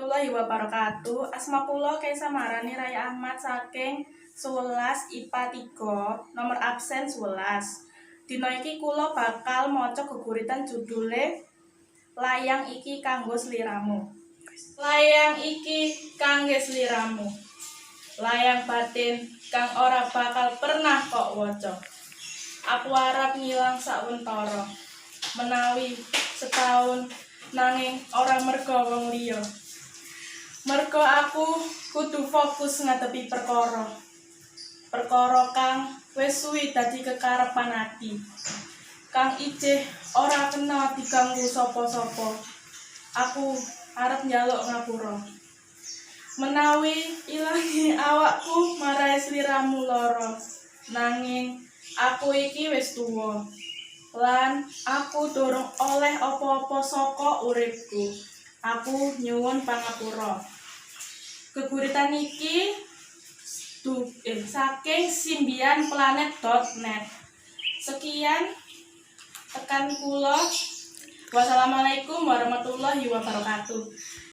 warahmatullahi wabarakatuh. Asma kula Kaisa Marani Raya Ahmad saking 11 IPA 3, nomor absen 11. Dina iki kula bakal maca geguritan judule Layang iki kanggo sliramu. Layang iki kangge sliramu. Layang batin kang ora bakal pernah kok waca. Aku arep ngilang sawentara. Menawi setahun nanging ora merga wong liya. Merga aku kudu fokus ngadepi perkara. Perkara kang wis suwi dadi kekarepan ati. Kang ijeh ora kena diganggu sapa-sapa. Aku arep njaluk ngapura. Menawi ilangi awakku marai sliramu lara. Nanging aku iki wis tuwa. Lan aku durung oleh apa-apa saka uripku. Aku nyuwun pangapura. Geguritan iki saking simbianplanet.net. Sekian tekan kula. Wassalamualaikum warahmatullahi wabarakatuh.